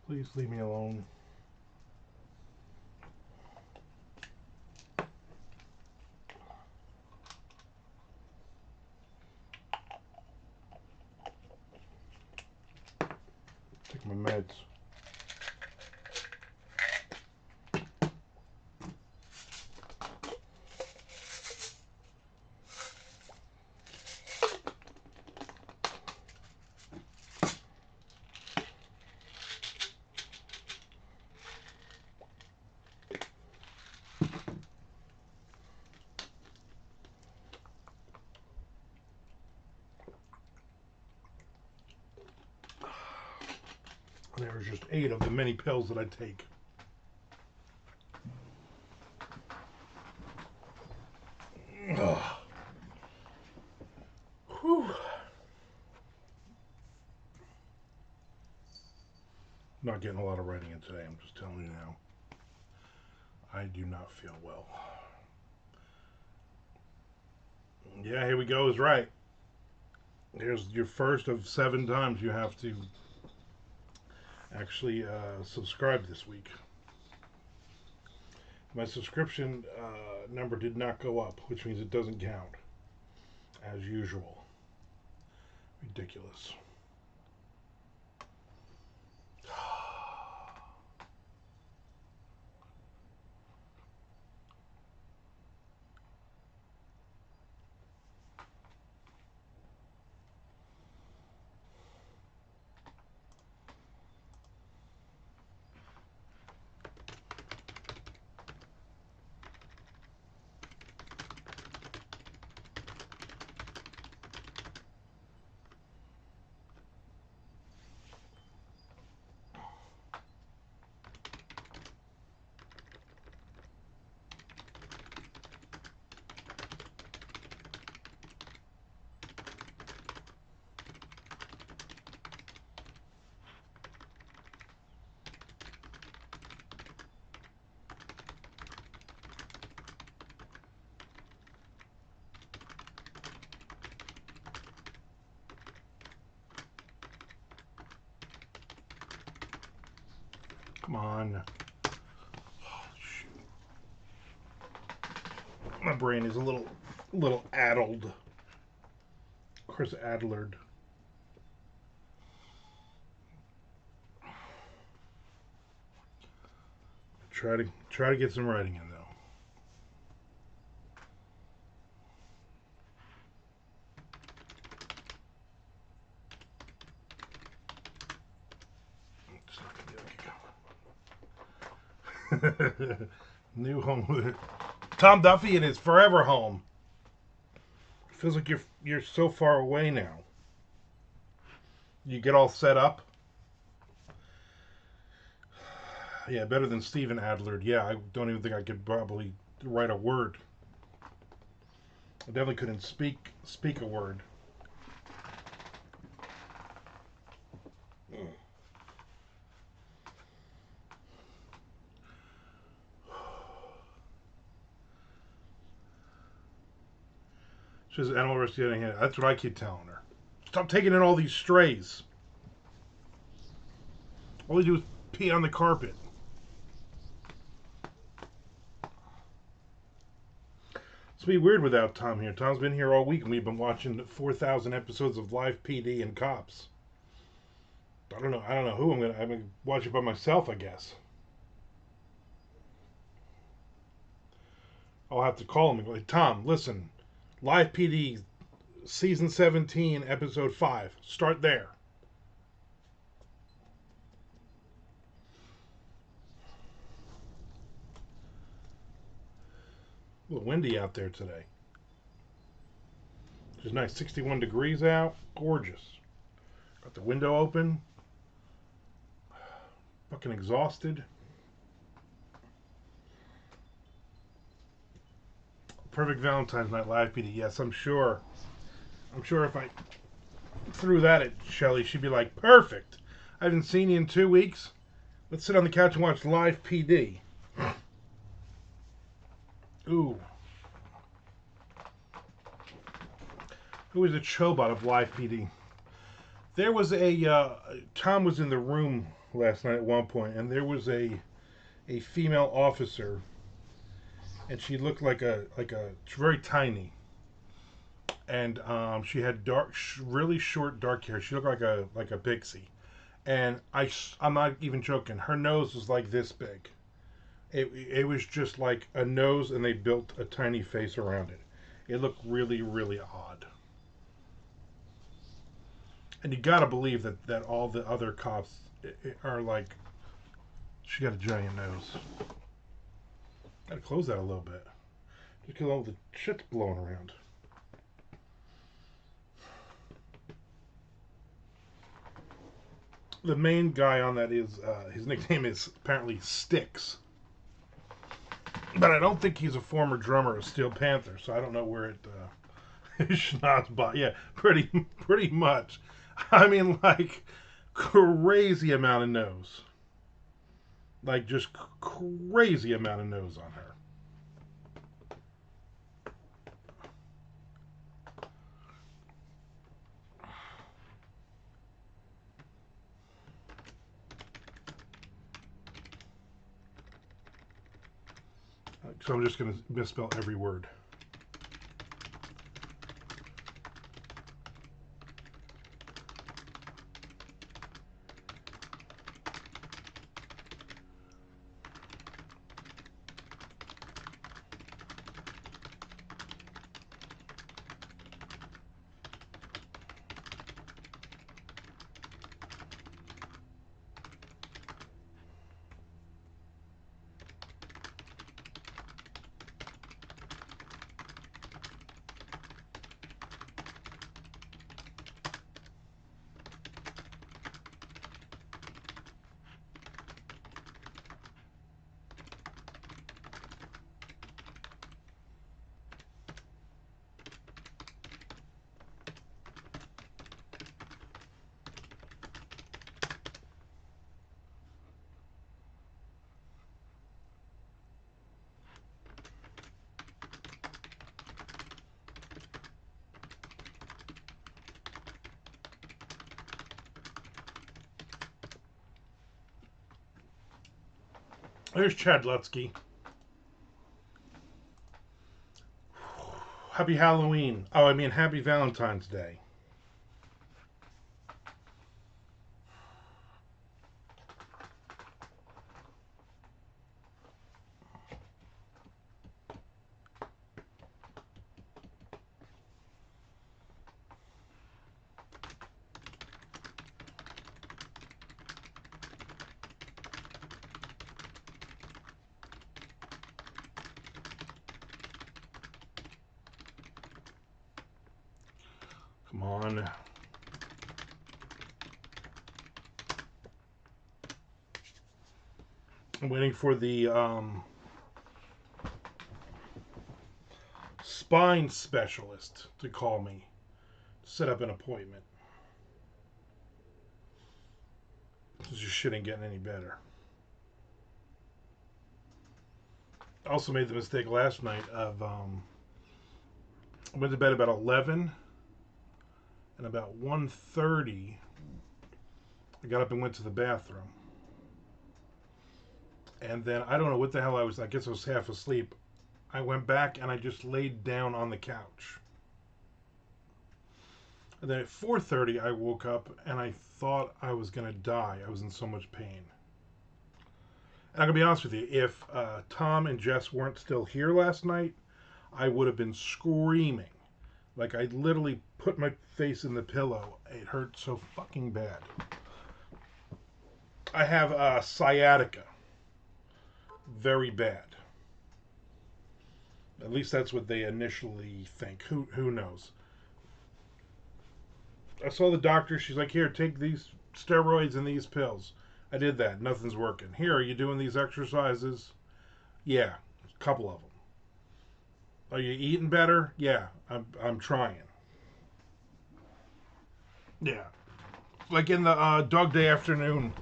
Please leave me alone. Take my meds. There's just 8 of the many pills that I take. Ugh. Whew. Not getting a lot of writing in today, I'm just telling you now. I do not feel well. Yeah, here we go is right. Here's your first of 7 times you have to actually subscribe this week. My subscription number did not go up, which means it doesn't count, as usual. Ridiculous. Come on. Oh, shoot. My brain is a little addled. Of course, addlered. Try to get some writing in though. New home. Tom Duffy in his forever home. Feels like you're so far away now. You get all set up. Yeah, better than Steven Adler. Yeah, I don't even think I could probably write a word. I definitely couldn't speak a word. She says animal rescue. That's what I keep telling her. Stop taking in all these strays. All they do is pee on the carpet. It's be weird without Tom here. Tom's been here all week, and we've been watching 4,000 episodes of Live PD and Cops. I don't know who I'm gonna watch it by myself, I guess. I'll have to call him and go, Tom, listen, Live PD season 17, episode 5. Start there. A little windy out there today. It's nice, 61 degrees out. Gorgeous. Got the window open. Fucking exhausted. Perfect Valentine's night live PD. Yes, I'm sure. I'm sure if I threw that at Shelly, she'd be like, perfect. I haven't seen you in 2 weeks. Let's sit on the couch and watch Live PD. Ooh. Who is the Chobot of Live PD? There was a Tom was in the room last night at one point, and there was a female officer, and she looked like a very tiny, and she had dark, really short dark hair. She looked like a pixie, and I'm not even joking. Her nose was like this big. It was just like a nose, and they built a tiny face around it. It looked really really odd. And you gotta believe that all the other cops are like, she got a giant nose. Gotta close that a little bit. Just because all the shit's blowing around. The main guy on that is, his nickname is apparently Sticks. But I don't think he's a former drummer of Steel Panther, so I don't know where it, his schnoz bought. Yeah, pretty much. I mean, like, crazy amount of nose. Like, just crazy amount of nose on her. So I'm just going to misspell every word. There's Chad Lutsky. Happy Halloween. Oh, I mean, happy Valentine's Day. Come on. I'm waiting for the spine specialist to call me to set up an appointment. This shit ain't getting any better. I also made the mistake last night of I went to bed about 11, and about 1:30 I got up and went to the bathroom. And then I don't know what the hell I was. I guess I was half asleep. I went back and I just laid down on the couch. And then at 4:30 I woke up and I thought I was gonna die. I was in so much pain. And I'm gonna be honest with you. If Tom and Jess weren't still here last night, I would have been screaming. Like, I literally put my face in the pillow. It hurt so fucking bad. I have sciatica. Very bad. At least that's what they initially think. Who knows? I saw the doctor. She's like, here, take these steroids and these pills. I did that. Nothing's working. Here, are you doing these exercises? Yeah, a couple of them. Are you eating better? Yeah, I'm trying. Yeah, like in the Dog Day Afternoon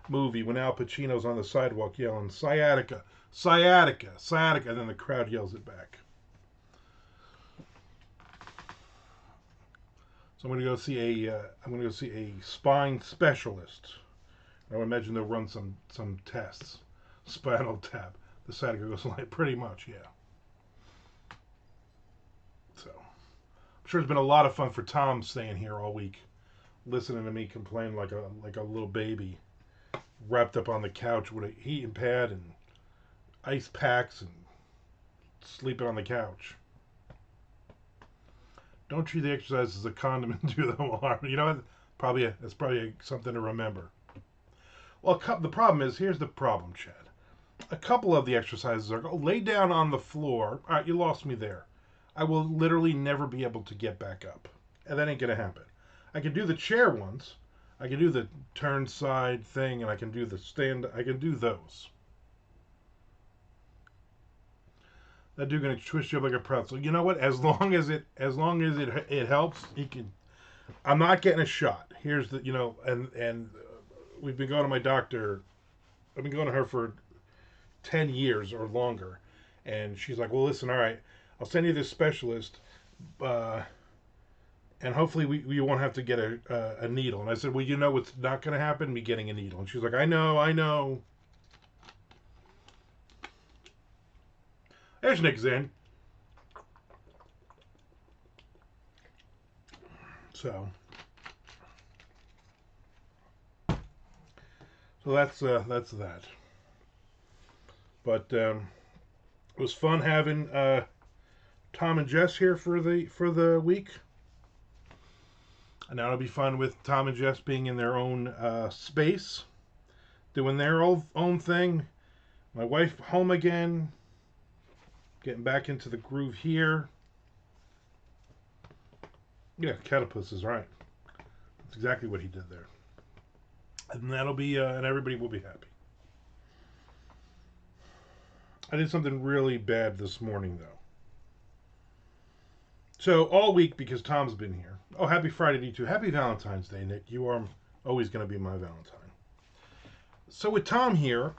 movie when Al Pacino's on the sidewalk yelling sciatica, sciatica, sciatica, and then the crowd yells it back. So I'm going to go see a spine specialist. I would imagine they'll run some tests. Spinal tap. The sciatica goes like pretty much, yeah. So I'm sure it's been a lot of fun for Tom staying here all week, listening to me complain like a little baby, wrapped up on the couch with a heating pad and ice packs and sleeping on the couch. Don't treat the exercise as a condom and do them harm. You know what? That's probably something to remember. Well, the problem is, here's the problem, Chad. A couple of the exercises are lay down on the floor. All right, you lost me there. I will literally never be able to get back up, and that ain't gonna happen. I can do the chair ones. I can do the turn side thing, and I can do the stand. I can do those. That dude gonna twist you up like a pretzel. You know what? As long as it helps, he can. I'm not getting a shot. Here's the and we've been going to my doctor. I've been going to her for 10 years or longer, and she's like, "Well, listen, all right, I'll send you this specialist, uh, and hopefully we won't have to get a needle." And I said, "Well, you know what's not going to happen? Me getting a needle." And she's like, I know." There's Nick Zen. So, that's that. But it was fun having Tom and Jess here for the week. And now it'll be fun with Tom and Jess being in their own space, doing their own thing. My wife home again, getting back into the groove here. Yeah, Catapus is right. That's exactly what he did there. And that'll be, and everybody will be happy. I did something really bad this morning, though. So, all week, because Tom's been here. Oh, happy Friday to you too. Happy Valentine's Day, Nick. You are always going to be my Valentine. So, with Tom here,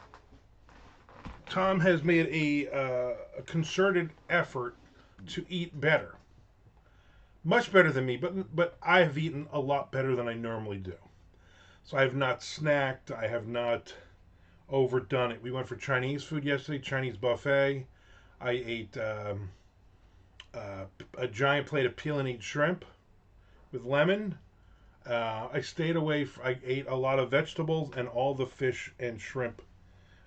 Tom has made a concerted effort to eat better. Much better than me, but I have eaten a lot better than I normally do. So I have not snacked. I have not overdone it. We went for Chinese food yesterday, Chinese buffet. I ate a giant plate of peel and eat shrimp with lemon. I stayed away. I ate a lot of vegetables and all the fish and shrimp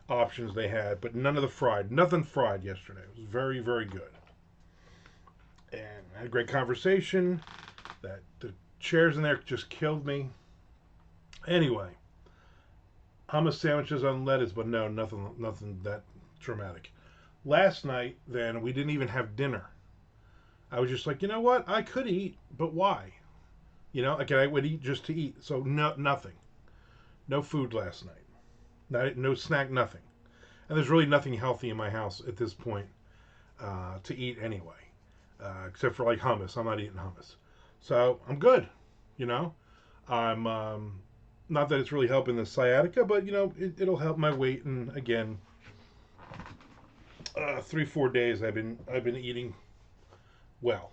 options they had, but none of the fried. Nothing fried yesterday. It was very, very good. And I had a great conversation. That the chairs in there just killed me. Anyway, hummus sandwiches on lettuce, but no, nothing that dramatic. Last night, then we didn't even have dinner. I was just like, you know what? I could eat, but why? Like I would eat just to eat. So no, nothing, no food last night. No snack, nothing. And there's really nothing healthy in my house at this point to eat anyway, except for like hummus. I'm not eating hummus, so I'm good. You know, I'm not that it's really helping the sciatica, but it'll help my weight. And again, 3-4 days I've been eating well.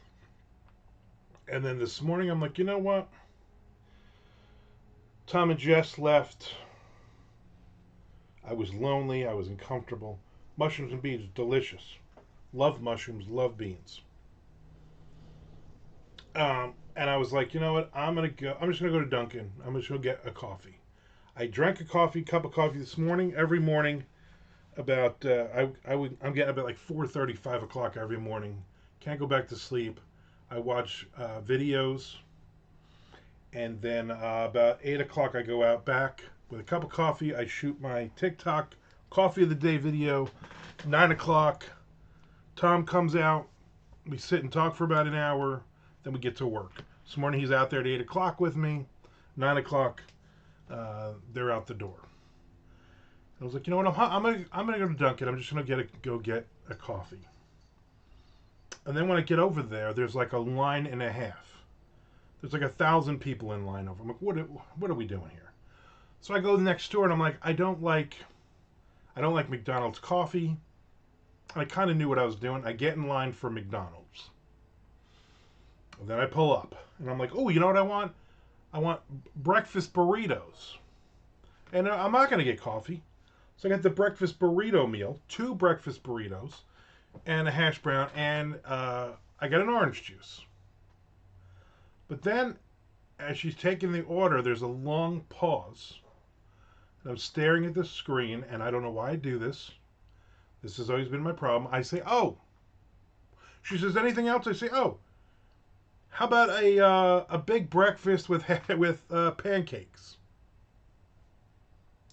And then this morning I'm like, you know what? Tom and Jess left. I was lonely. I was uncomfortable. Mushrooms and beans, delicious. Love mushrooms. Love beans. And I was like, you know what? I'm just gonna go to Dunkin'. I'm just gonna get a coffee. I drank a cup of coffee this morning. Every morning, about I'm getting up at like 4:30, 5 o'clock every morning. Can't go back to sleep. I watch videos, and then about 8 o'clock I go out back with a cup of coffee. I shoot my TikTok coffee of the day video. 9 o'clock, Tom comes out. We sit and talk for about an hour. Then we get to work. This morning he's out there at 8 o'clock with me. 9 o'clock, they're out the door. I was like, you know what? I'm gonna go to Dunkin'. I'm just gonna go get a coffee. And then when I get over there, there's like a line and a half. There's like 1,000 people in line over. I'm like, what are we doing here? So I go next door and I'm like, I don't like McDonald's coffee. I kind of knew what I was doing. I get in line for McDonald's. Then I pull up, and I'm like, oh, you know what I want? I want breakfast burritos. And I'm not going to get coffee. So I got the breakfast burrito meal, 2 breakfast burritos, and a hash brown, and I got an orange juice. But then, as she's taking the order, there's a long pause. And I'm staring at the screen, and I don't know why I do this. This has always been my problem. I say, oh. She says, anything else? I say, oh. How about a big breakfast with pancakes?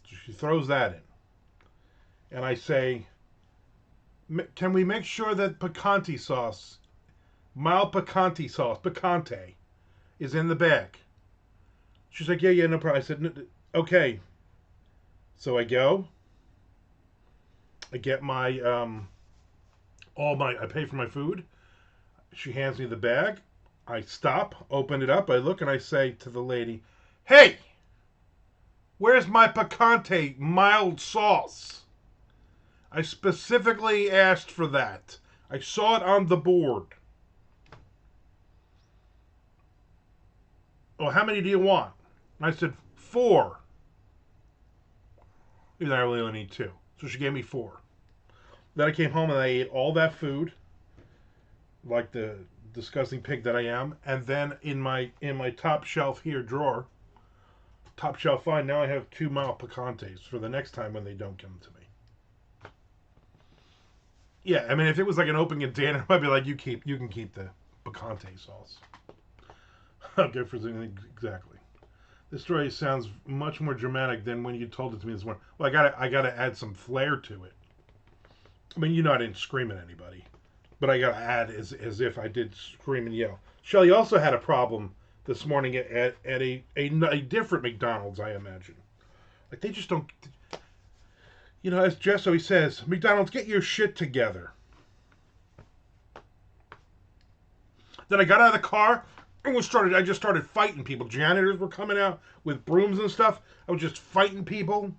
So she throws that in. And I say, can we make sure that picante sauce, mild picante sauce, picante, is in the bag? She's like, yeah, no problem. I said, okay. So I go. I get my, I pay for my food. She hands me the bag. I stop, open it up, I look, and I say to the lady, hey, where's my picante mild sauce? I specifically asked for that. I saw it on the board. Oh, how many do you want? I said, 4. Even though I really only need 2. So she gave me 4. Then I came home and I ate all that food, like the disgusting pig that I am. And then in my top shelf here drawer, top shelf find, now I have 2 mild picantes for the next time when they don't come to me. Yeah, I mean, if it was like an open container, I'd be like, you can keep the picante sauce. Okay, for exactly. This story sounds much more dramatic than when you told it to me this morning. Well, I gotta add some flair to it. I mean, I didn't scream at anybody, but I gotta add as if I did scream and yell. Shelly also had a problem this morning at a different McDonald's, I imagine. Like, they just don't, as Jess always says, McDonald's, get your shit together. Then I got out of the car and I just started fighting people. Janitors were coming out with brooms and stuff. I was just fighting people.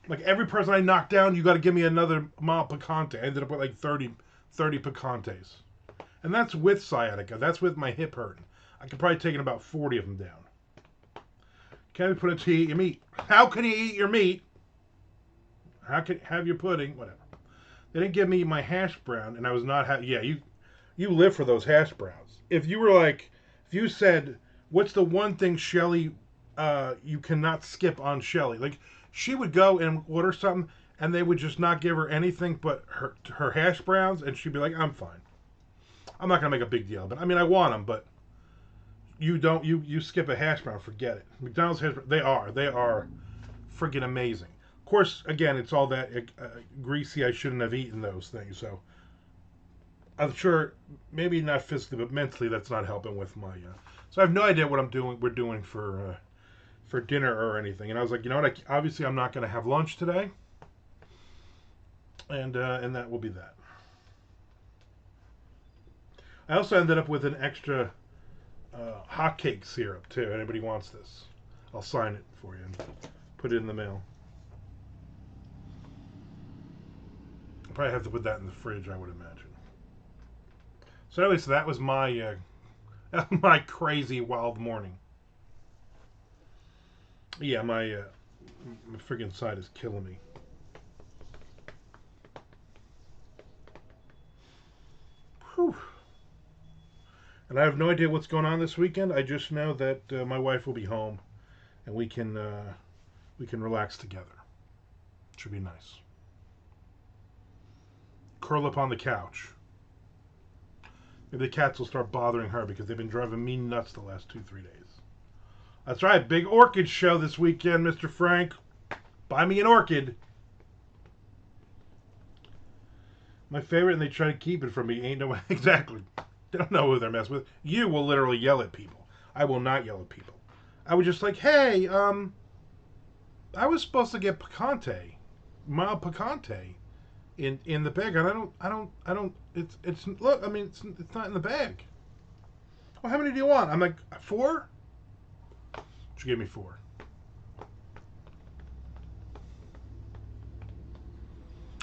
Like, every person I knocked down, you got to give me another mild picante. I ended up with like 30 picantes. And that's with sciatica. That's with my hip hurting. I could probably take about 40 of them down. Can we put it to eat your meat? How can you eat your meat? How can have your pudding? Whatever. They didn't give me my hash brown, and I was not you live for those hash browns. If you said, what's the one thing Shelly, you cannot skip on Shelly? Like, she would go and order something, and they would just not give her anything but her hash browns, and she'd be like, I'm fine. I'm not gonna make a big deal, but I mean, I want them, but you skip a hash brown, forget it. McDonald's hash browns, they are freaking amazing. Of course, again, it's all that greasy. I shouldn't have eaten those things, so I'm sure, maybe not physically, but mentally, that's not helping with my. So I have no idea what we're doing for dinner or anything. And I was like, you know what? Obviously, I'm not going to have lunch today, and that will be that. I also ended up with an extra hotcake syrup too. Anybody wants this? I'll sign it for you and put it in the mail. I'll probably have to put that in the fridge, I would imagine. So anyway, so that was my my crazy wild morning. Yeah, my freaking side is killing me. Whew. And I have no idea what's going on this weekend. I just know that my wife will be home, and we can relax together. It should be nice. Curl up on the couch. Maybe the cats will start bothering her because they've been driving me nuts the last 2-3 days. That's right, big orchid show this weekend, Mr. Frank. Buy me an orchid. My favorite, and they try to keep it from me, ain't no exactly. They don't know who they're messing with. You will literally yell at people. I will not yell at people. I was just like, hey, I was supposed to get picante, mild picante, in the bag, and I don't. It's look. I mean, it's not in the bag. Well, how many do you want? I'm like, 4. She gave me 4.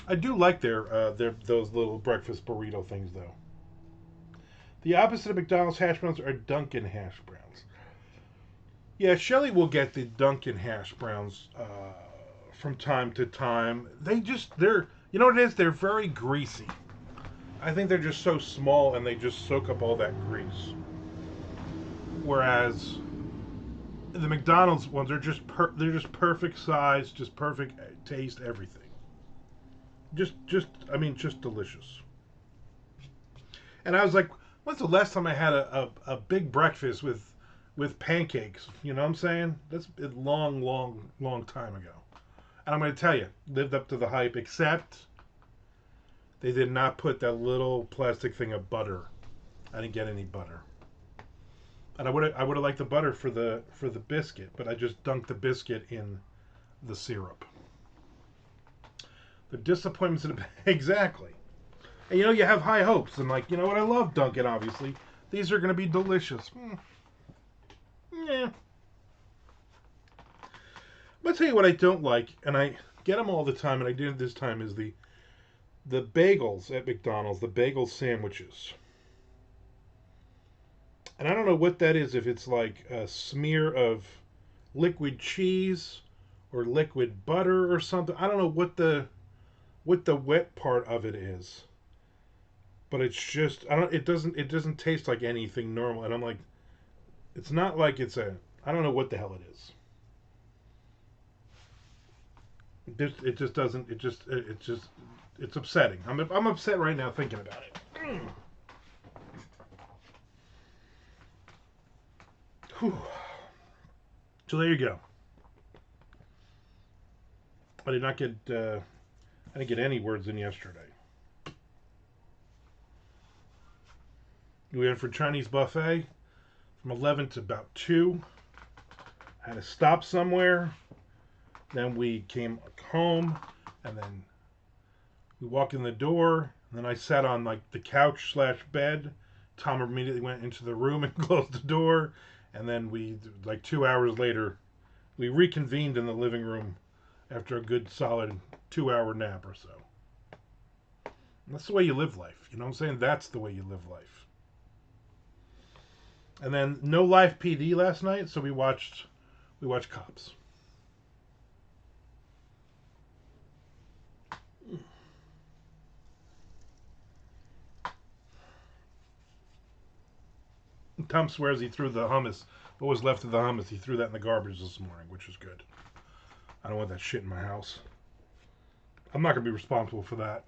I do like their those little breakfast burrito things though. The opposite of McDonald's hash browns are Dunkin' hash browns. Yeah, Shelly will get the Dunkin' hash browns from time to time. They're, you know what it is? They're very greasy. I think they're just so small and they just soak up all that grease. Whereas the McDonald's ones are they're just perfect size, just perfect taste, everything. I mean, just delicious. And I was like, when's the last time I had a big breakfast with pancakes? You know what I'm saying? That's a long, long, long time ago. And I'm going to tell you, lived up to the hype, except they did not put that little plastic thing of butter. I didn't get any butter. And I would have liked the butter for the biscuit, but I just dunked the biscuit in the syrup. The disappointments in the exactly. And you know, you have high hopes, and like, you know what, I love Dunkin', obviously. These are going to be delicious. Yeah. I'm going to tell you what I don't like, and I get them all the time, and I did it this time, is the bagels at McDonald's, the bagel sandwiches. And I don't know what that is, if it's like a smear of liquid cheese or liquid butter or something. I don't know what the wet part of it is. But it's just it doesn't taste like anything normal, and I'm like, it's not like it's a, I don't know what the hell it is. It just doesn't, it's upsetting. I'm upset right now thinking about it. Whew. So there you go. I didn't get any words in yesterday. We went for Chinese buffet from 11 to about 2. Had to stop somewhere. Then we came home, and then we walked in the door, and then I sat on like the couch slash bed. Tom immediately went into the room and closed the door, and then we, like 2 hours later, we reconvened in the living room after a good solid 2-hour nap or so. And that's the way you live life. You know what I'm saying? That's the way you live life. And then no live PD last night, so we watched Cops. Tom swears he threw the hummus, what was left of the hummus, he threw that in the garbage this morning, which is good. I don't want that shit in my house. I'm not going to be responsible for that.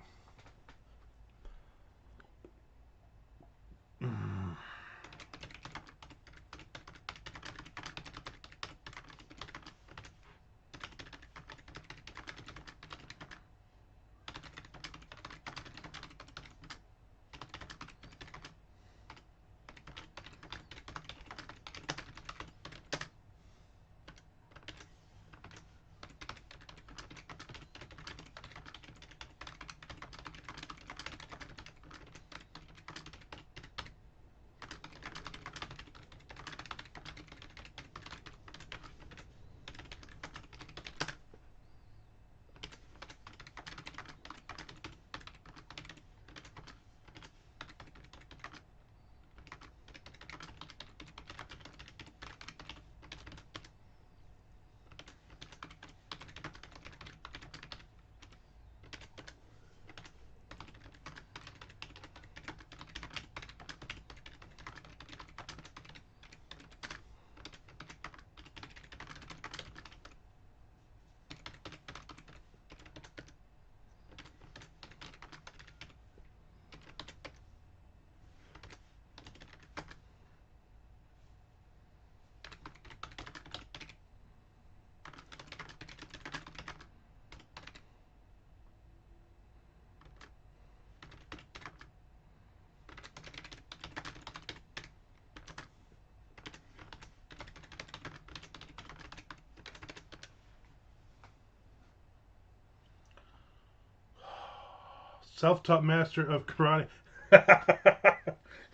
Self-taught master of karate.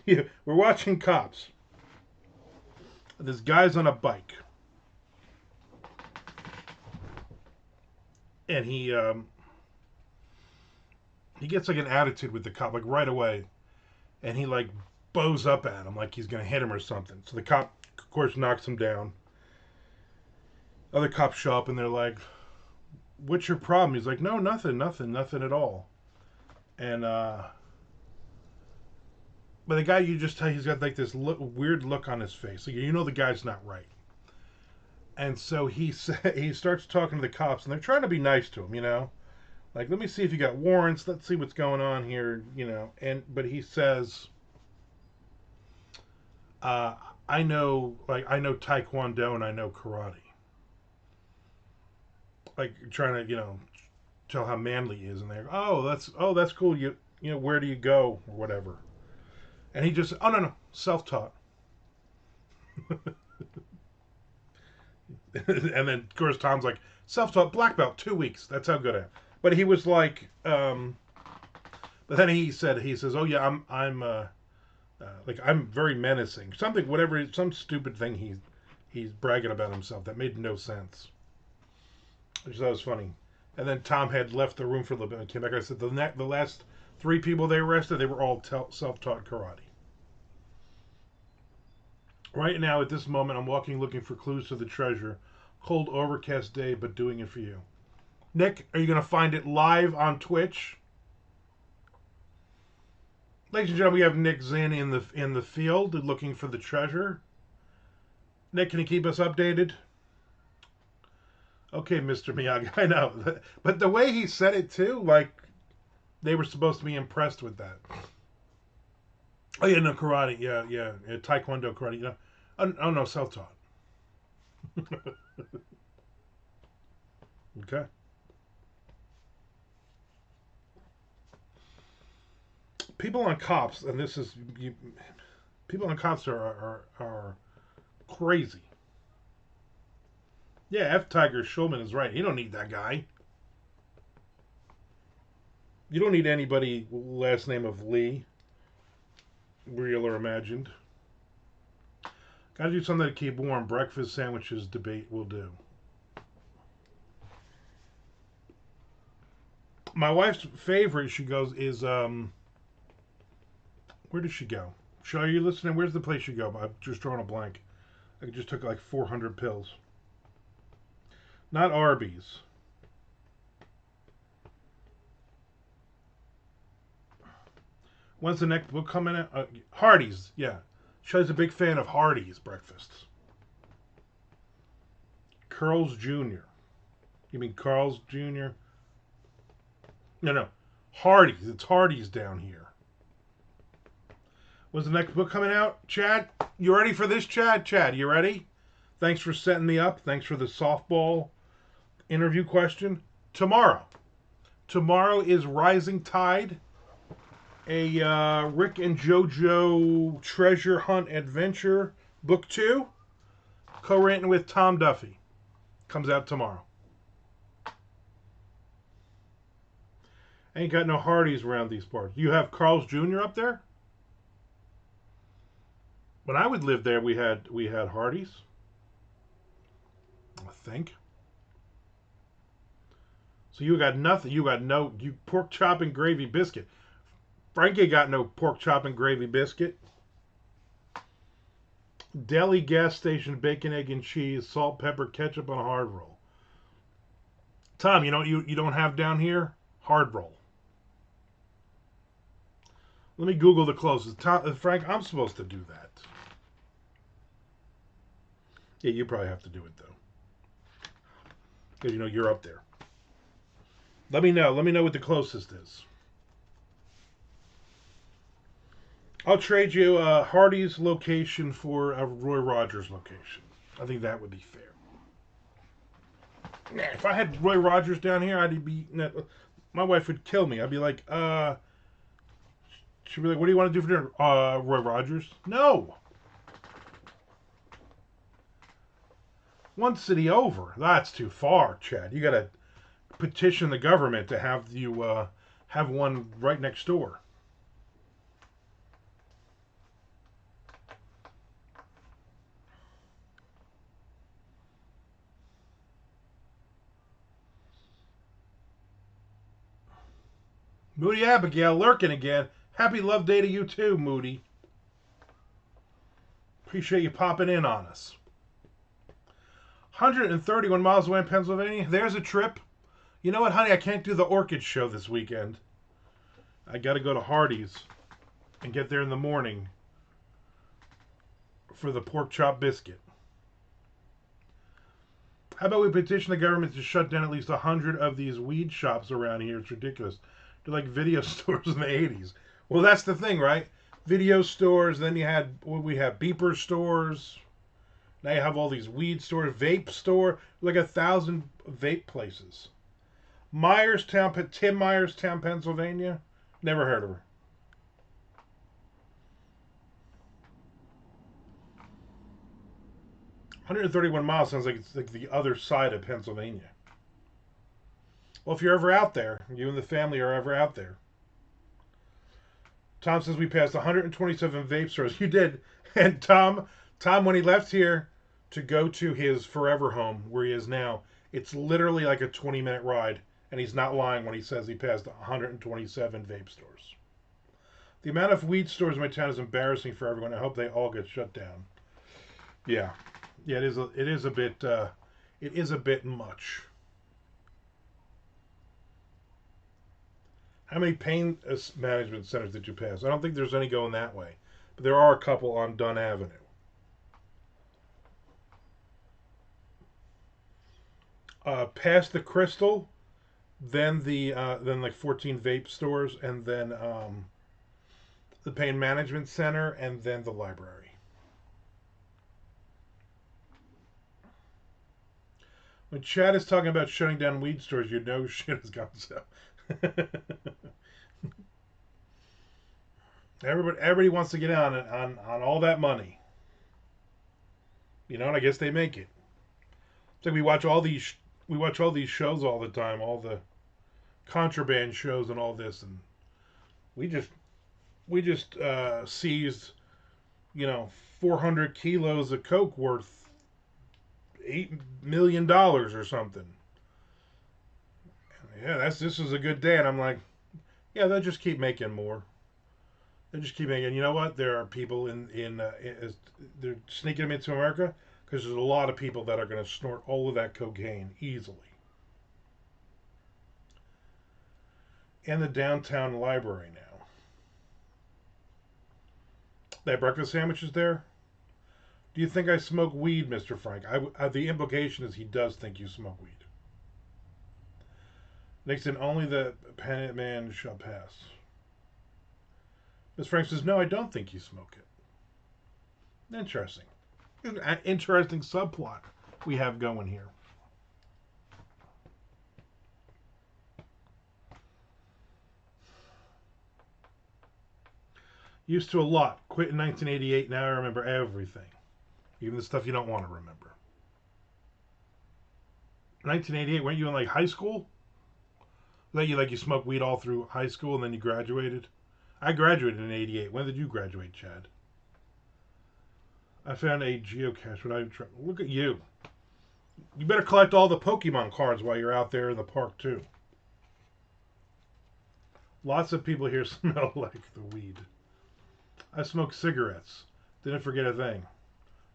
Yeah, we're watching Cops. This guy's on a bike, and he gets like an attitude with the cop like right away, and he like bows up at him like he's going to hit him or something. So the cop, of course, knocks him down. Other cops show up and they're like, "What's your problem?" He's like, "No, nothing at all." And but the guy, you just tell he's got like this weird look on his face. Like, you know the guy's not right. And so he starts talking to the cops, and they're trying to be nice to him, like, let me see if you got warrants. Let's see what's going on here. But he says, I know Taekwondo and I know karate. Like, trying to tell how manly he is, and they're, that's cool. Where do you go or whatever? And he just, oh no, self-taught. And then of course Tom's like, self-taught, black belt, 2 weeks. That's how good I am. But he was like, but then he says, oh yeah, I'm very menacing. Something, whatever, some stupid thing he's bragging about himself that made no sense. Which I thought was funny. And then Tom had left the room for a little bit and came back. I said the last 3 people they arrested, they were all self-taught karate. Right now, at this moment, I'm walking looking for clues to the treasure. Cold, overcast day, but doing it for you. Nick, are you going to find it live on Twitch? Ladies and gentlemen, we have Nick Zinn in the field looking for the treasure. Nick, can you keep us updated? Okay, Mr. Miyagi, I know. But the way he said it, too, like, they were supposed to be impressed with that. Oh, yeah, no, karate. Yeah. Taekwondo, karate. Yeah. Oh no, self-taught. Okay. People on cops, and this is... people on cops are crazy. Yeah, F. Tiger Schulman is right. You don't need that guy. You don't need anybody last name of Lee, real or imagined. Gotta do something to keep warm. Breakfast sandwiches debate will do. My wife's favorite, she goes, is, where did she go? Are you listening? Where's the place you go? I'm just drawing a blank. I just took like 400 pills. Not Arby's. When's the next book coming out? Hardee's, yeah. Shelley's a big fan of Hardee's breakfasts. Carl's Jr. You mean Carl's Jr.? No. Hardee's. It's Hardee's down here. When's the next book coming out? Chad, you ready for this, Chad? Chad, you ready? Thanks for setting me up. Thanks for the softball interview question. Tomorrow is Rising Tide, a Rick and JoJo treasure hunt adventure, book 2, co-written with Tom Duffy. Comes out tomorrow. Ain't got no Hardee's around these parts. You have Carl's Jr. up there? When I would live there, we had Hardee's. I think. So you got nothing. You got no pork chop and gravy biscuit. Frankie got no pork chop and gravy biscuit. Deli, gas station, bacon, egg, and cheese, salt, pepper, ketchup on a hard roll. Tom, you know what you don't have down here? Hard roll. Let me Google the closest. Tom, Frank, I'm supposed to do that. Yeah, you probably have to do it, though. Because, you're up there. Let me know. Let me know what the closest is. I'll trade you Hardee's location for a Roy Rogers location. I think that would be fair. Man, if I had Roy Rogers down here, my wife would kill me. I'd be like, she'd be like, what do you want to do for dinner? Roy Rogers? No. One city over. That's too far, Chad. You got to petition the government to have you have one right next door. Moody Abigail lurking again. Happy love day to you too, Moody. Appreciate you popping in on us. 131 miles away in Pennsylvania. There's a trip. You know what, honey? I can't do the Orchid show this weekend. I got to go to Hardee's and get there in the morning for the pork chop biscuit. How about we petition the government to shut down at least 100 of these weed shops around here? It's ridiculous. They're like video stores in the 80s. Well, that's the thing, right? Video stores, then you had, we have beeper stores. Now you have all these weed stores, vape store, like 1,000 vape places. Tim Myerstown, Pennsylvania. Never heard of her. $131 sounds like it's like the other side of Pennsylvania. Well, if you're ever out there, you and the family are ever out there. Tom says we passed 127 vape stores. You did. And Tom, when he left here to go to his forever home, where he is now, it's literally like a 20-minute ride. And he's not lying when he says he passed 127 vape stores. The amount of weed stores in my town is embarrassing for everyone. I hope they all get shut down. Yeah. Yeah, it is a bit much. How many pain management centers did you pass? I don't think there's any going that way, but there are a couple on Dunn Avenue. Past the Crystal, then then like 14 vape stores, and then the pain management center, and then the library. When Chad is talking about shutting down weed stores, you know shit has gone south. Everybody wants to get on all that money. You know, and I guess they make it. It's like we watch all these shows all the time, all the contraband shows and all this, and we just seized, 400 kilos of coke worth $8 million or something. Yeah, this was a good day, and I'm like, yeah, they'll just keep making more. They'll just keep making. You know what? There are people they're sneaking them into America because there's a lot of people that are going to snort all of that cocaine easily. And the downtown library now. That breakfast sandwich is there. Do you think I smoke weed, Mr. Frank? The implication is he does think you smoke weed. Nixon, only the penitent man shall pass. Miss Frank says, no, I don't think you smoke it. Interesting. An interesting subplot we have going here. Used to a lot. Quit in 1988. Now I remember everything. Even the stuff you don't want to remember. 1988, weren't you in like high school? You smoked weed all through high school and then you graduated? I graduated in 88. When did you graduate, Chad? I found a geocache. Look at you. You better collect all the Pokemon cards while you're out there in the park, too. Lots of people here smell like the weed. I smoke cigarettes. Didn't forget a thing.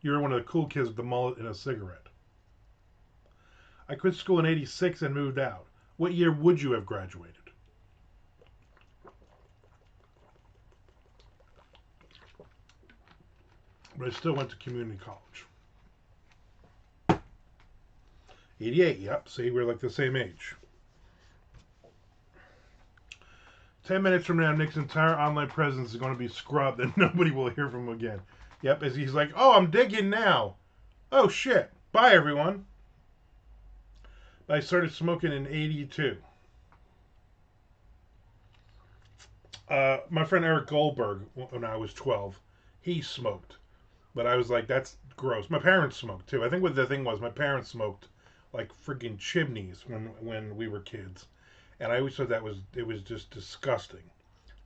You were one of the cool kids with the mullet and a cigarette. I quit school in 86 and moved out. What year would you have graduated? But I still went to community college. 88, yep. See, we're like the same age. 10 minutes from now, Nick's entire online presence is going to be scrubbed and nobody will hear from him again. Yep, as he's like, oh, I'm digging now. Oh, shit. Bye, everyone. I started smoking in 82. My friend Eric Goldberg, when I was 12, he smoked. But I was like, that's gross. My parents smoked, too. I think what the thing was, my parents smoked like freaking chimneys when we were kids. And I always thought it was just disgusting.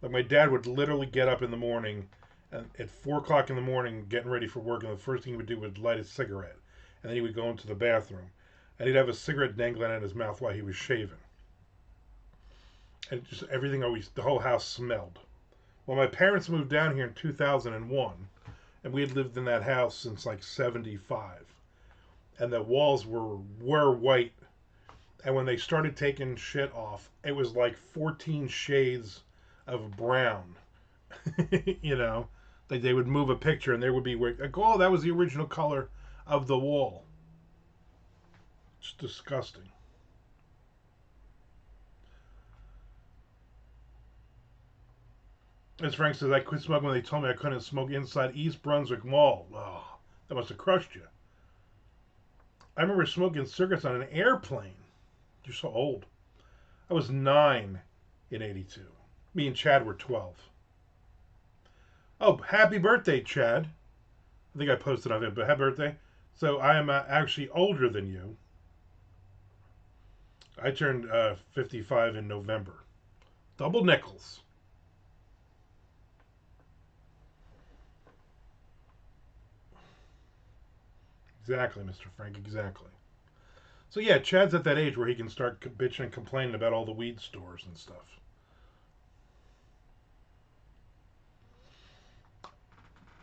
Like, my dad would literally get up in the morning, and at 4 o'clock in the morning, getting ready for work, and the first thing he would do was light a cigarette. And then he would go into the bathroom. And he'd have a cigarette dangling out of his mouth while he was shaving. And just everything the whole house smelled. Well, my parents moved down here in 2001. and we had lived in that house since like '75, and the walls were white. And when they started taking shit off, it was like 14 shades of brown. you know, like they would move a picture and there would be like, oh, that was the original color of the wall. It's disgusting. As Frank says, I quit smoking when they told me I couldn't smoke inside East Brunswick Mall. Oh, that must have crushed you. I remember smoking cigarettes on an airplane. You're so old. I was 9 in '82. Me and Chad were 12. Oh, happy birthday, Chad. I think I posted on it, but happy birthday. So I am actually older than you. I turned 55 in November. Double nickels. Exactly, Mr. Frank, exactly. So yeah, Chad's at that age where he can start bitching and complaining about all the weed stores and stuff.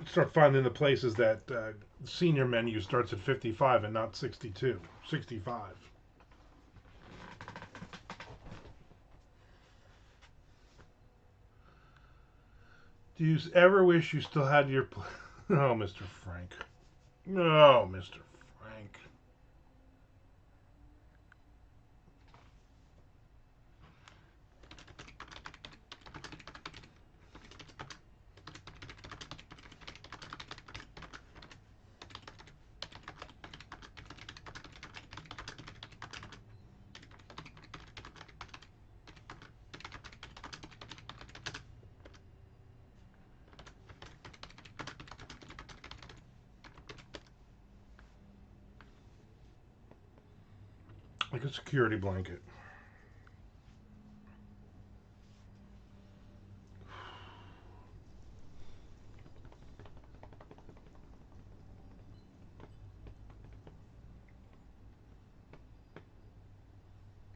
Start finding the places that senior menu starts at 55 and not 62, 65. Do you ever wish you still had your... Oh, Mr. Frank. No, Mr. Frank. Like a security blanket.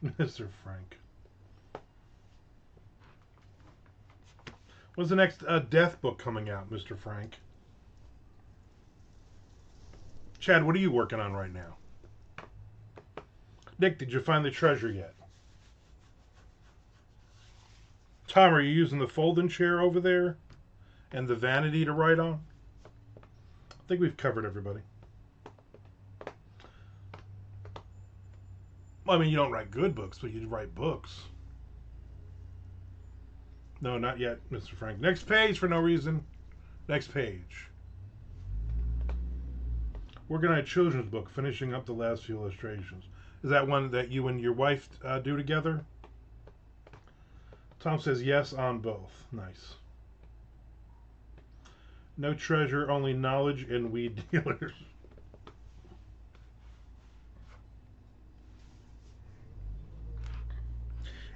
Mr. Frank. When's the next death book coming out, Mr. Frank? Chad, what are you working on right now? Nick, did you find the treasure yet? Tom, are you using the folding chair over there? And the vanity to write on? I think we've covered everybody. Well, I mean, you don't write good books, but you write books. No, not yet, Mr. Frank. Next page for no reason. Next page. Working on a children's book, finishing up the last few illustrations. Is that one that you and your wife do together? Tom says yes on both. Nice. No treasure, only knowledge and weed dealers.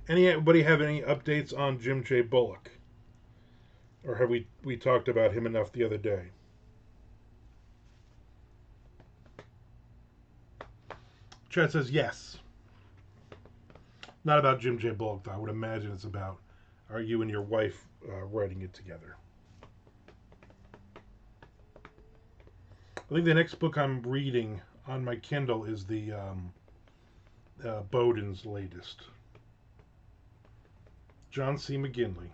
Anybody have any updates on Jim J. Bullock? Or have we talked about him enough the other day? Chad says yes. Not about Jim J. Bullock, though. I would imagine it's about are you and your wife writing it together. I think the next book I'm reading on my Kindle is the Bowden's latest. John C. McGinley.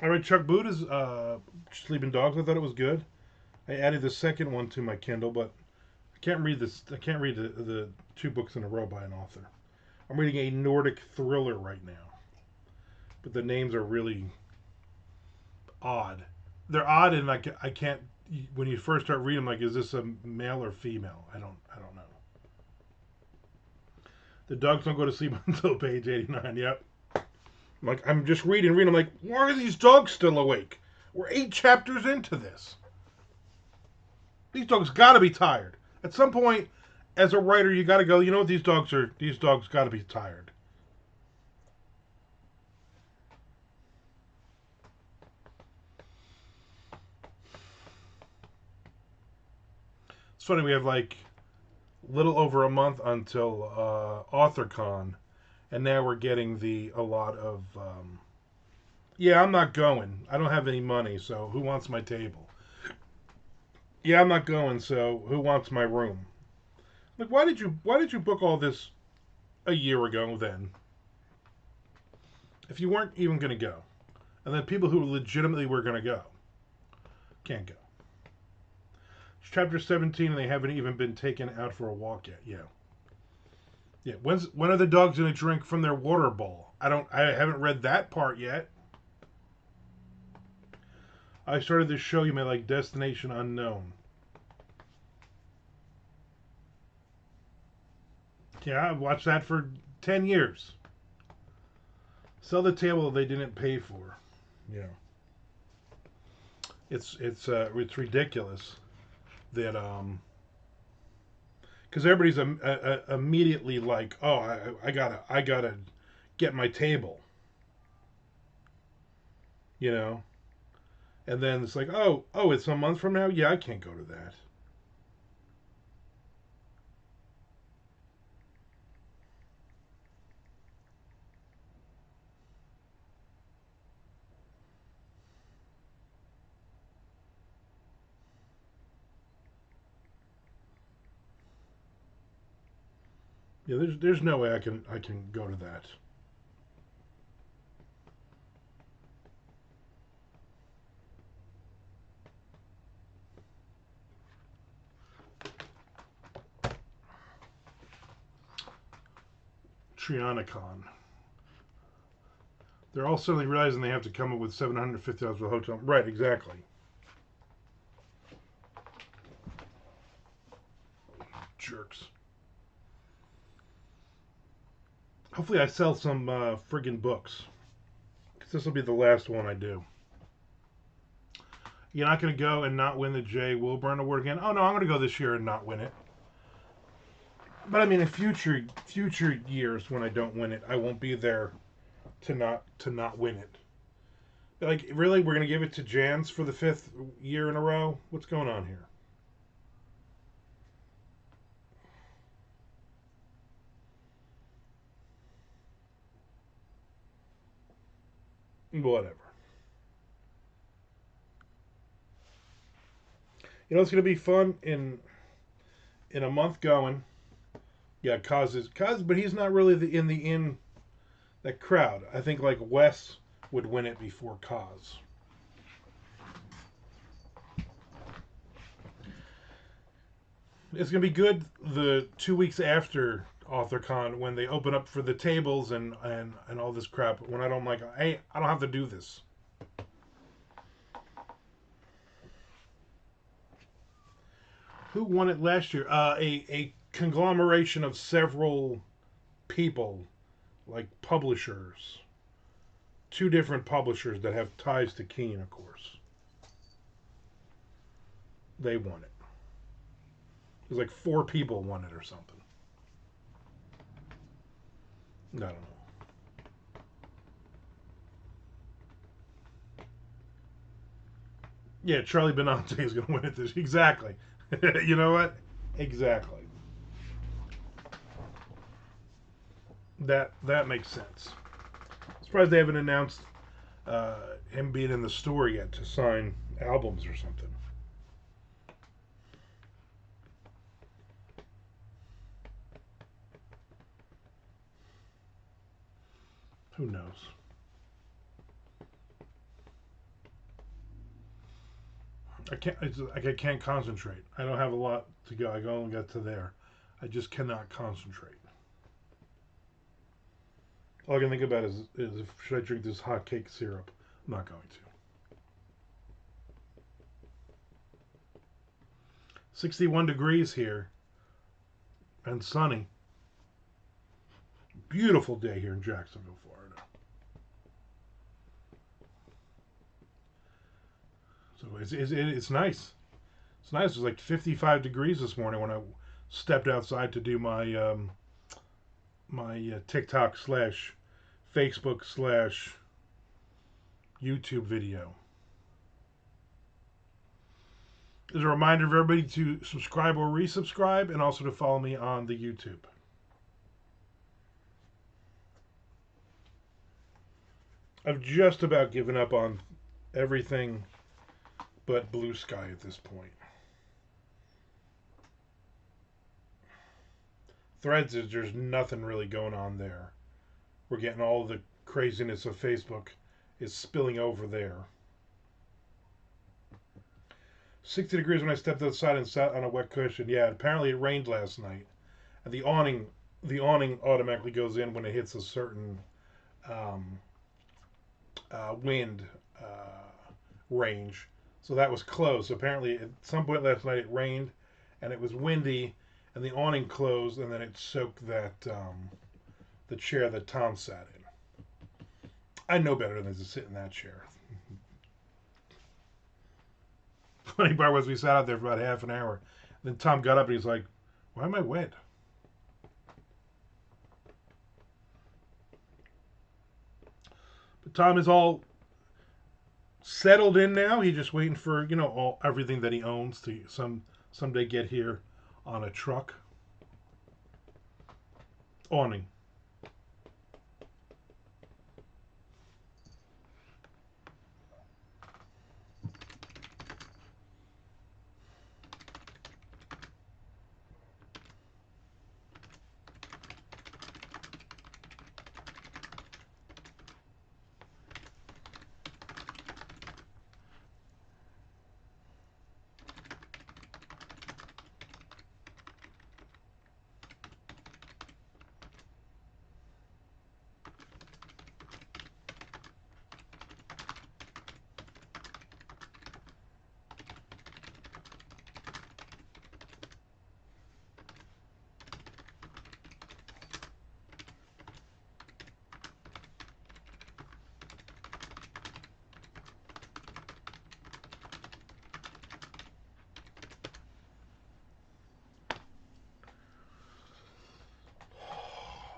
I read Chuck Buda's Sleeping Dogs. I thought it was good. I added the second one to my Kindle, but I can't read this. I can't read the two books in a row by an author. I'm reading a Nordic thriller right now, but the names are really odd. They're odd, and I can't. When you first start reading, like, is this a male or female? I don't know. The dogs don't go to sleep until page 89. Yep. I'm just reading. I'm like, why are these dogs still awake? We're 8 chapters into this. These dogs got to be tired. At some point, as a writer, you got to go, you know what, these dogs got to be tired. It's funny, we have like a little over a month until AuthorCon, and now we're getting a lot of Yeah, I'm not going. I don't have any money, so who wants my table? Yeah, I'm not going, so who wants my room? Like, why did you book all this a year ago then? If you weren't even gonna go, and then people who legitimately were gonna go can't go. It's chapter 17, and they haven't even been taken out for a walk yet. Yeah, yeah. When are the dogs gonna drink from their water bowl? I haven't read that part yet. I started this show you may like Destination Unknown. Yeah, I've watched that for 10 years. Sell the table they didn't pay for. Yeah. It's ridiculous that because everybody's immediately like, oh, I gotta get my table, you know, and then it's like, oh, it's a month from now. Yeah, I can't go to that. Yeah, there's no way I can go to that. Trianicon. They're all suddenly realizing they have to come up with $750 for the hotel. Right, exactly. Jerks. Hopefully, I sell some friggin' books. Because this will be the last one I do. You're not going to go and not win the Jay Wilburn Award again? Oh, no, I'm going to go this year and not win it. But I mean, in future years when I don't win it, I won't be there to not win it. Like, really, we're going to give it to Jans for the 5th year in a row? What's going on here? Whatever. You know, it's going to be fun in a month going. Yeah, Cause, but he's not really in that crowd. I think like Wes would win it before Cause. It's gonna be good the 2 weeks after AuthorCon when they open up for the tables and all this crap. When I don't like, hey, I don't have to do this. Who won it last year? A conglomeration of several people, like publishers. Two different publishers that have ties to Keen, of course. They won it. It was like 4 people won it or something. I don't know. Yeah, Charlie Benante is going to win it this. Exactly. You know what? Exactly. That makes sense. Surprised they haven't announced him being in the store yet to sign albums or something. Who knows? I can't. It's like I can't concentrate. I don't have a lot to go. I only got to there. I just cannot concentrate. All I can think about is if should I drink this hot cake syrup? I'm not going to. 61 degrees here and sunny. Beautiful day here in Jacksonville, Florida. So it's nice. It's nice. It was like 55 degrees this morning when I stepped outside to do my TikTok slash Facebook slash YouTube video. As a reminder of everybody to subscribe or resubscribe and also to follow me on the YouTube. I've just about given up on everything but blue sky at this point. Threads is there's nothing really going on there. We're getting all the craziness of Facebook is spilling over there. 60 degrees when I stepped outside and sat on a wet cushion. Yeah, apparently it rained last night. And the awning automatically goes in when it hits a certain um, wind range. So that was closed. Apparently, at some point last night it rained, and it was windy, and the awning closed, and then it soaked that the chair that Tom sat in. I know better than to sit in that chair. Funny part was we sat out there for about half an hour. Then Tom got up and he's like, "Why am I wet?" But Tom is all settled in now. He's just waiting for everything that he owns to someday get here on a truck. Awning.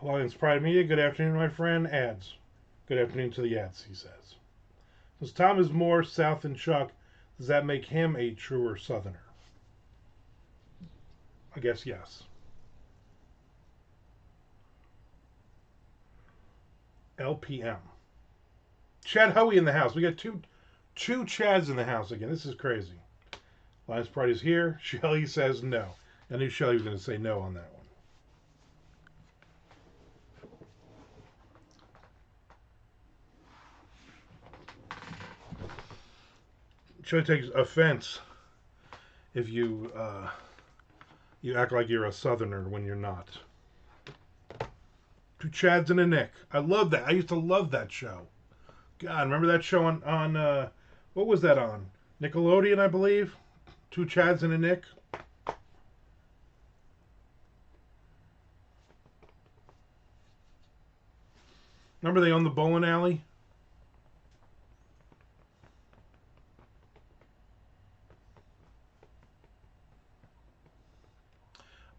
Lions Pride Media, good afternoon, my friend. Ads. Good afternoon to the ads, he says. Since Tom is more South than Chuck, does that make him a truer Southerner? I guess yes. LPM. Chad Hoey in the house. We got two Chads in the house again. This is crazy. Lions Pride is here. Shelly says no. I knew Shelly was going to say no on that one. Shelly takes offense if you act like you're a Southerner when you're not. Two Chads and a Nick. I love that. I used to love that show. God, remember that show on what was that on? Nickelodeon, I believe. Two Chads and a Nick. Remember they owned the bowling alley?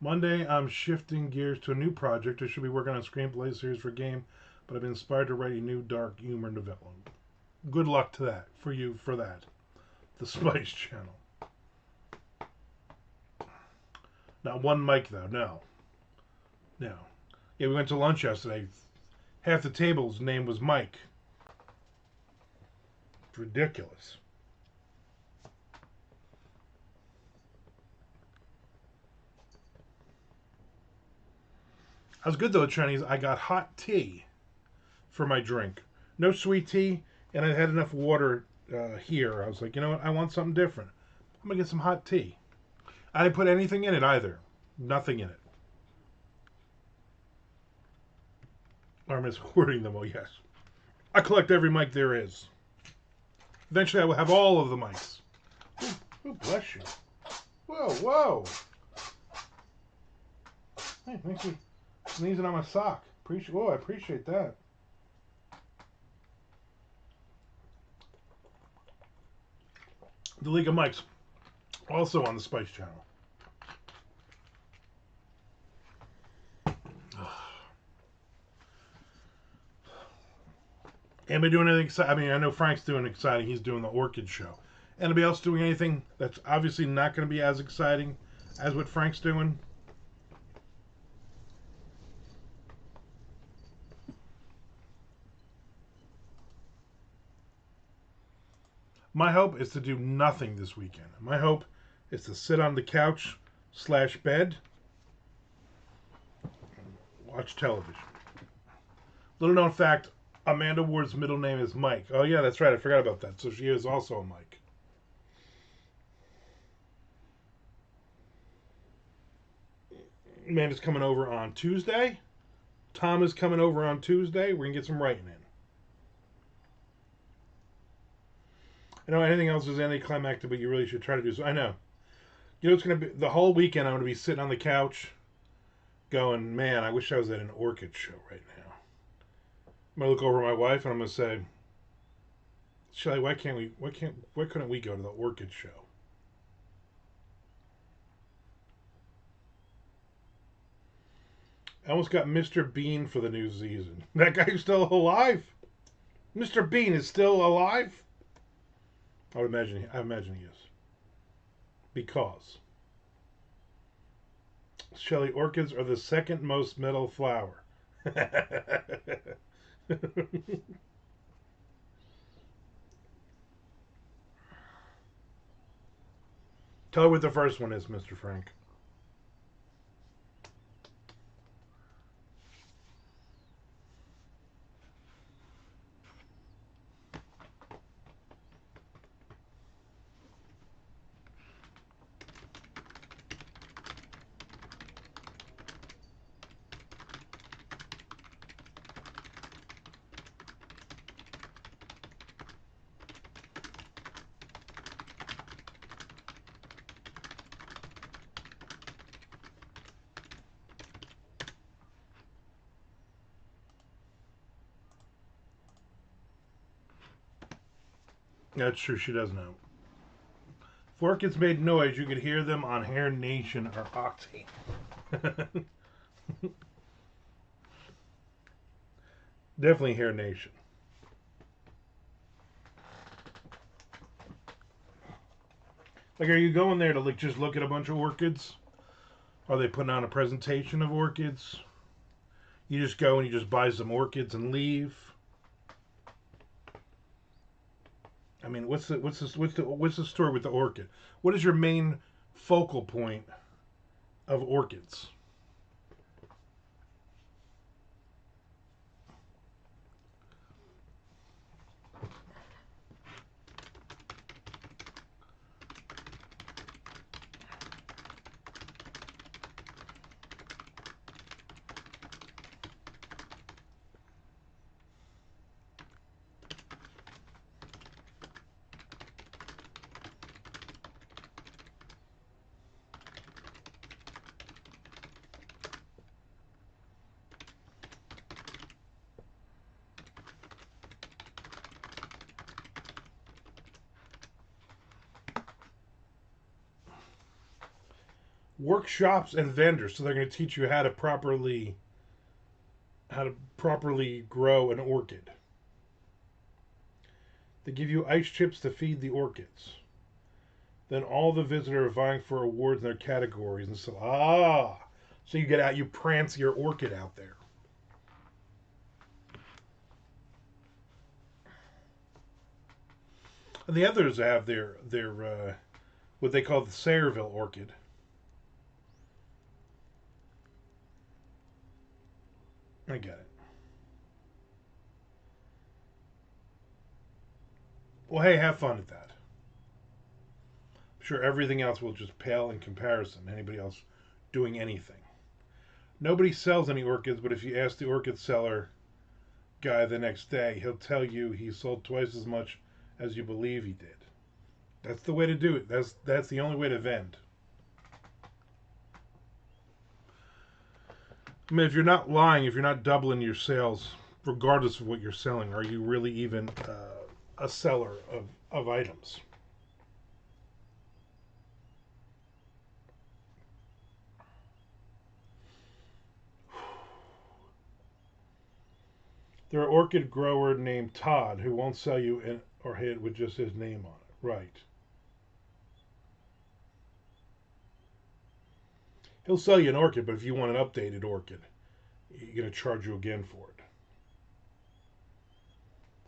Monday, I'm shifting gears to a new project. I should be working on a screenplay series for a game, but I've been inspired to write a new dark humor novel. Good luck to that, for you, for that. The Spice Channel. Not one mic, though. No. No. Yeah, we went to lunch yesterday. Half the table's name was Mike. It's ridiculous. I was good though, Chinese. I got hot tea for my drink. No sweet tea, and I had enough water here. I was like, you know what? I want something different. I'm going to get some hot tea. I didn't put anything in it either. Nothing in it. Armand is hoarding them. Oh, yes. I collect every mic there is. Eventually, I will have all of the mics. Oh, bless you. Whoa, whoa. Hey, thanks for sneezing on my sock. I appreciate that. The League of Mics, also on the Spice Channel. Anybody doing anything exciting? I mean, I know Frank's doing exciting. He's doing the Orchid Show. Anybody else doing anything that's obviously not going to be as exciting as what Frank's doing? My hope is to do nothing this weekend. My hope is to sit on the couch slash bed, watch television. Little known fact, Amanda Ward's middle name is Mike. Oh yeah, that's right. I forgot about that. So she is also a Mike. Amanda's coming over on Tuesday. Tom is coming over on Tuesday. We're going to get some writing in. I know anything else is anticlimactic, but you really should try to do so. I know. You know, it's going to be the whole weekend. I'm going to be sitting on the couch going, man, I wish I was at an orchid show right now. I'm going to look over at my wife and I'm going to say, Shelly, why couldn't we go to the orchid show? I almost got Mr. Bean for the new season. That guy's still alive. Mr. Bean is still alive. I imagine he is. Because Shelley, orchids are the second most metal flower. Tell her what the first one is, Mr. Frank. That's true, she does know. If orchids made noise, you could hear them on Hair Nation or Octane. Definitely Hair Nation. Like, are you going there to just look at a bunch of orchids? Are they putting on a presentation of orchids? You just go and you just buy some orchids and leave. I mean, what's the story with the orchid? What is your main focal point of orchids? Workshops and vendors, so they're going to teach you how to properly grow an orchid. They give you ice chips to feed the orchids. Then all the visitors are vying for awards in their categories, and so you get out, you prance your orchid out there. And the others have their what they call the Sayreville orchid. I get it. Well, hey, have fun at that. I'm sure everything else will just pale in comparison to anybody else doing anything. Nobody sells any orchids, but if you ask the orchid seller guy the next day, he'll tell you he sold twice as much as you believe he did. That's the way to do it. That's the only way to vend. I mean, if you're not lying, if you're not doubling your sales, regardless of what you're selling, are you really even a seller of items? There's an orchid grower named Todd who won't sell you an orchid with just his name on it. Right. He'll sell you an orchid, but if you want an updated orchid, he's going to charge you again for it.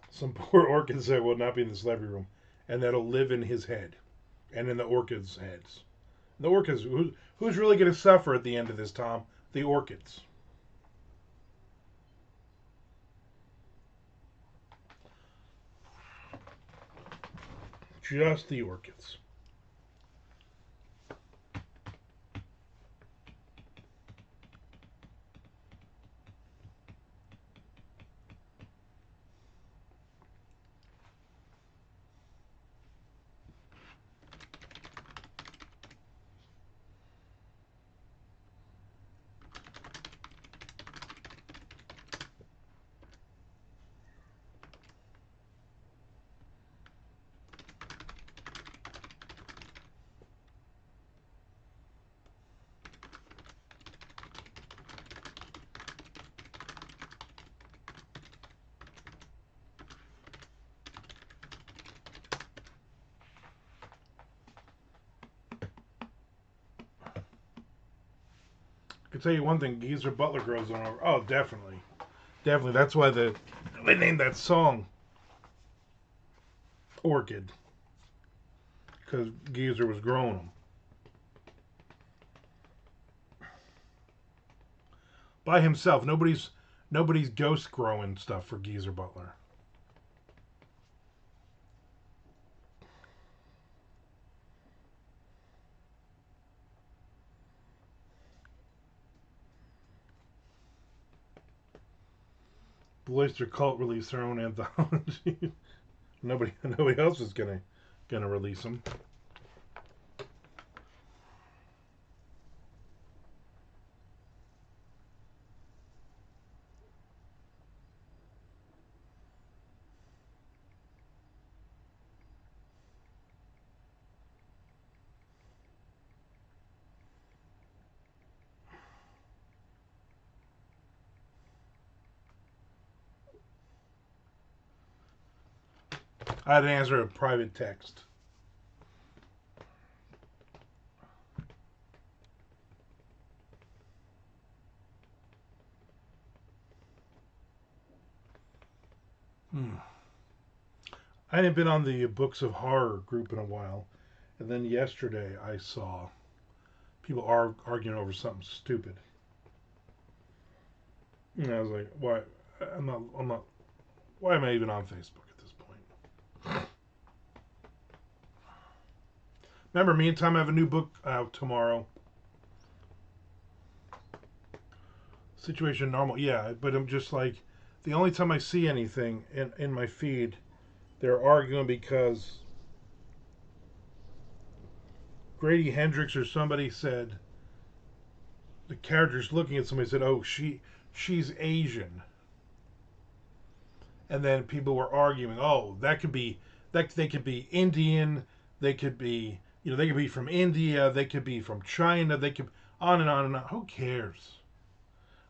Some poor orchid said will not be in the celebrity room. and that'll live in his head and in the orchids' heads. The orchids. Who's really going to suffer at the end of this, Tom? The orchids. Just the orchids. I can tell you one thing: Geezer Butler grows on over. Oh, definitely, definitely. That's why they named that song "Orchid" because Geezer was growing them by himself. Nobody's ghost growing stuff for Geezer Butler. Boyster Cult released their own anthology. Nobody else is gonna release them. I had to answer a private text. I hadn't been on the Books of Horror group in a while, and then yesterday I saw people arguing over something stupid. And I was like, why? I'm not. Why am I even on Facebook at this point? Remember, me and Tom have a new book out tomorrow. Situation Normal. Yeah, but I'm just like, the only time I see anything in my feed, they're arguing because Grady Hendrix or somebody said, the character's looking at somebody, said, oh, she's Asian. And then people were arguing, oh, that could be, that they could be Indian, they could be, they could be from India, they could be from China, they could, on and on and on. Who cares?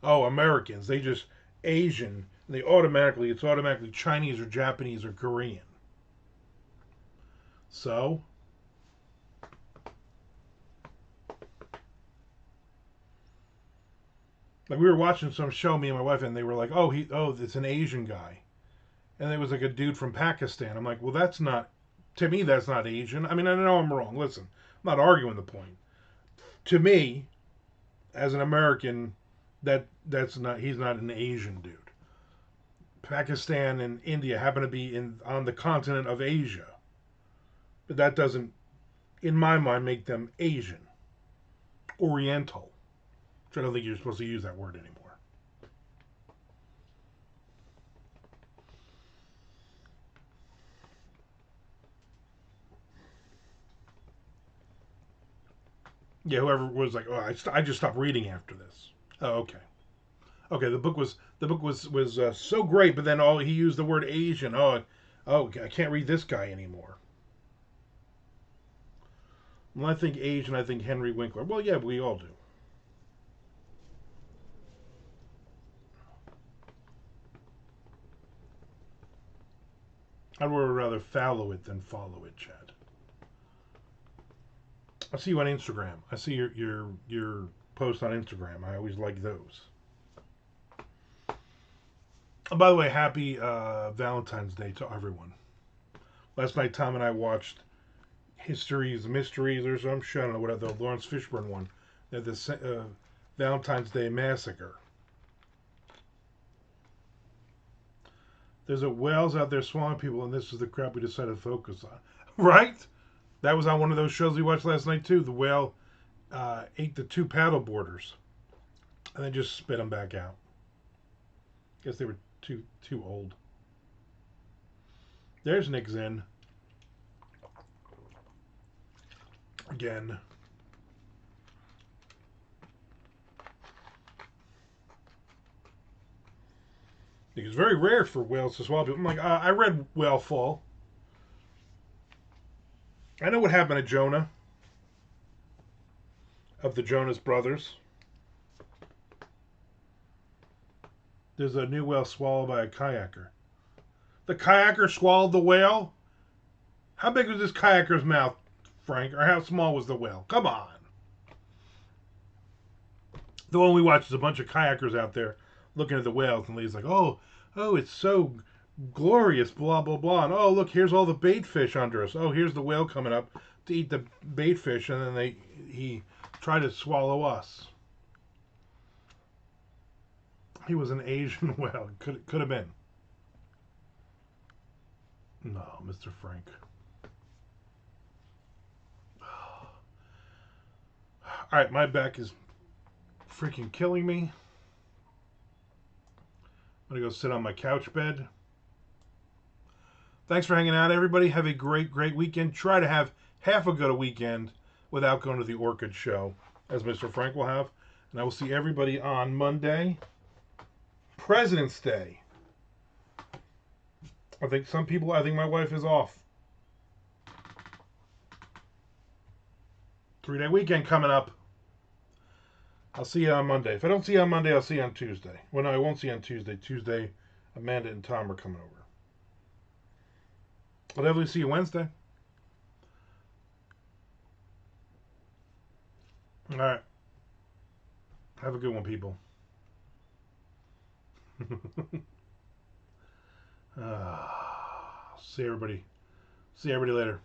Oh, Americans, they just Asian, it's automatically Chinese or Japanese or Korean. So, like, we were watching some show, me and my wife, and they were like, it's an Asian guy. And it was like a dude from Pakistan. I'm like, well, that's not, to me, that's not Asian. I mean, I know I'm wrong. Listen, I'm not arguing the point. To me, as an American, he's not an Asian dude. Pakistan and India happen to be on the continent of Asia. But that doesn't, in my mind, make them Asian. Oriental. Which I don't think you're supposed to use that word anymore. Yeah, whoever was like, oh, I just stopped reading after this. Oh, okay. Okay, the book was so great, but then he used the word Asian. Oh, I can't read this guy anymore. When I think Asian, I think Henry Winkler. Well, yeah, we all do. I'd rather follow it than follow it, Chad. I see you on Instagram. I see your posts on Instagram. I always like those. Oh, by the way, happy Valentine's Day to everyone. Last night, Tom and I watched History's Mysteries or some shit. I don't know what the Lawrence Fishburne one. The Valentine's Day Massacre. There's a whales out there swallowing people, and this is the crap we decided to focus on. Right? That was on one of those shows we watched last night, too. The whale ate the 2 paddle boarders and then just spit them back out. Guess they were too old. There's Nick Zinn. Again. It's very rare for whales to swallow people. I'm like, I read Whale Fall. I know what happened to Jonah of the Jonas Brothers. There's a new whale swallowed by a kayaker. The kayaker swallowed the whale? How big was this kayaker's mouth, Frank? Or how small was the whale? Come on. The one we watched is a bunch of kayakers out there looking at the whales, and Lee's like, oh, it's so glorious, blah, blah, blah. And oh, look, here's all the bait fish under us. Oh, here's the whale coming up to eat the bait fish, and then he tried to swallow us. He was an Asian whale. Could have been. No, Mr. Frank. All right, my back is freaking killing me. I'm going to go sit on my couch bed. Thanks for hanging out, everybody. Have a great, great weekend. Try to have half a good weekend without going to the Orchid Show, as Mr. Frank will have. And I will see everybody on Monday, President's Day. I think my wife is off. 3-day weekend coming up. I'll see you on Monday. If I don't see you on Monday, I'll see you on Tuesday. Well, no, I won't see you on Tuesday. Tuesday, Amanda and Tom are coming over. I'll definitely see you Wednesday. All right. Have a good one, people. See everybody. See everybody later.